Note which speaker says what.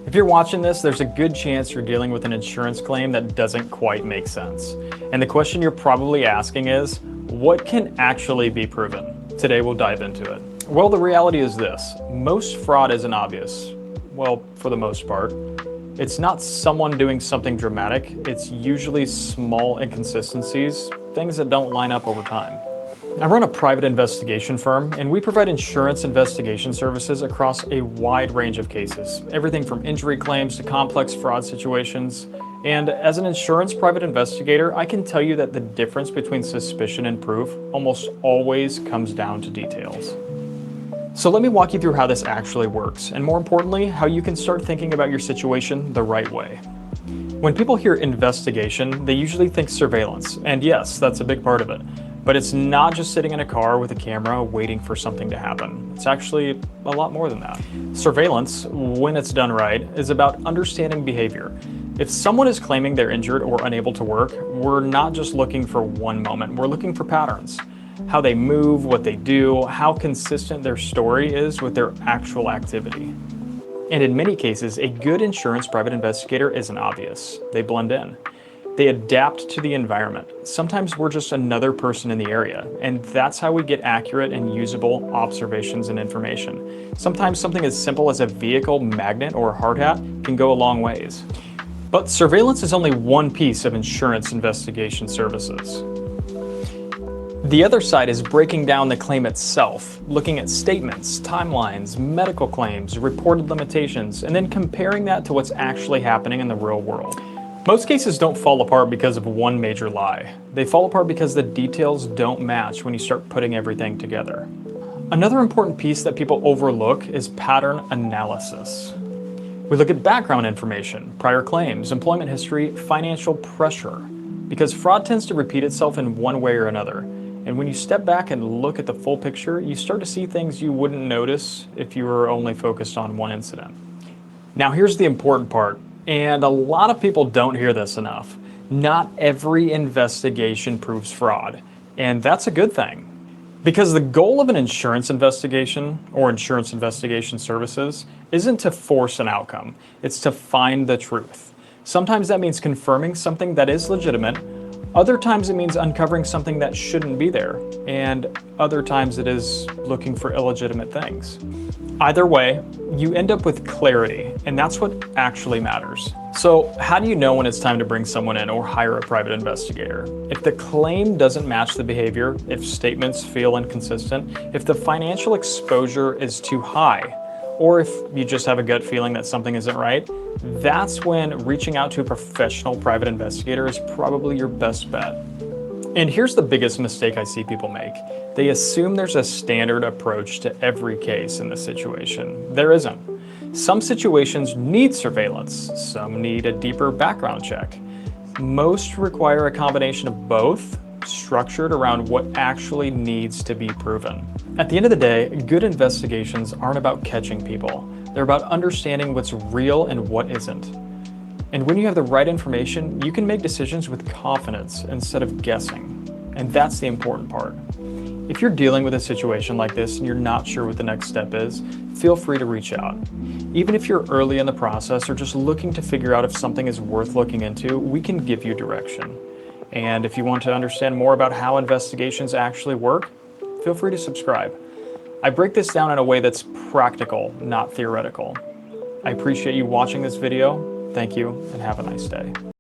Speaker 1: If you're watching this, there's a good chance you're dealing with an insurance claim that doesn't quite make sense. And the question you're probably asking is, what can actually be proven? Today we'll dive into it. Well, the reality is this: most fraud isn't obvious. Well, for the most part. It's not someone doing something dramatic, it's usually small inconsistencies, things that don't line up over time. I run a private investigation firm, and we provide insurance investigation services across a wide range of cases, everything from injury claims to complex fraud situations. And as an insurance private investigator, I can tell you that the difference between suspicion and proof almost always comes down to details. So let me walk you through how this actually works, and more importantly, how you can start thinking about your situation the right way. When people hear investigation, they usually think surveillance, and yes, that's a big part of it. But it's not just sitting in a car with a camera waiting for something to happen. It's actually a lot more than that. Surveillance, when it's done right, is about understanding behavior. If someone is claiming they're injured or unable to work, we're not just looking for one moment, we're looking for patterns. How they move, what they do, how consistent their story is with their actual activity. And in many cases, a good insurance private investigator isn't obvious. They blend in. They adapt to the environment. Sometimes we're just another person in the area, and that's how we get accurate and usable observations and information. Sometimes something as simple as a vehicle magnet or a hard hat can go a long ways. But surveillance is only one piece of insurance investigation services. The other side is breaking down the claim itself, looking at statements, timelines, medical claims, reported limitations, and then comparing that to what's actually happening in the real world. Most cases don't fall apart because of one major lie. They fall apart because the details don't match when you start putting everything together. Another important piece that people overlook is pattern analysis. We look at background information, prior claims, employment history, financial pressure, because fraud tends to repeat itself in one way or another. And when you step back and look at the full picture, you start to see things you wouldn't notice if you were only focused on one incident. Now here's the important part, and a lot of people don't hear this enough. Not every investigation proves fraud, and that's a good thing. Because the goal of an insurance investigation or insurance investigation services isn't to force an outcome, it's to find the truth. Sometimes that means confirming something that is legitimate. Other times it means uncovering something that shouldn't be there, and other times it is looking for illegitimate things. Either way, you end up with clarity, and that's what actually matters. So how do you know when it's time to bring someone in or hire a private investigator? If the claim doesn't match the behavior, if statements feel inconsistent, if the financial exposure is too high, or if you just have a gut feeling that something isn't right, that's when reaching out to a professional private investigator is probably your best bet. And here's the biggest mistake I see people make. They assume there's a standard approach to every case in this situation. There isn't. Some situations need surveillance, some need a deeper background check. Most require a combination of both, structured around what actually needs to be proven. At the end of the day, good investigations aren't about catching people. They're about understanding what's real and what isn't. And when you have the right information, you can make decisions with confidence instead of guessing. And that's the important part. If you're dealing with a situation like this and you're not sure what the next step is, feel free to reach out. Even if you're early in the process or just looking to figure out if something is worth looking into, we can give you direction. And if you want to understand more about how investigations actually work, feel free to subscribe. I break this down in a way that's practical, not theoretical. I appreciate you watching this video. Thank you, and have a nice day.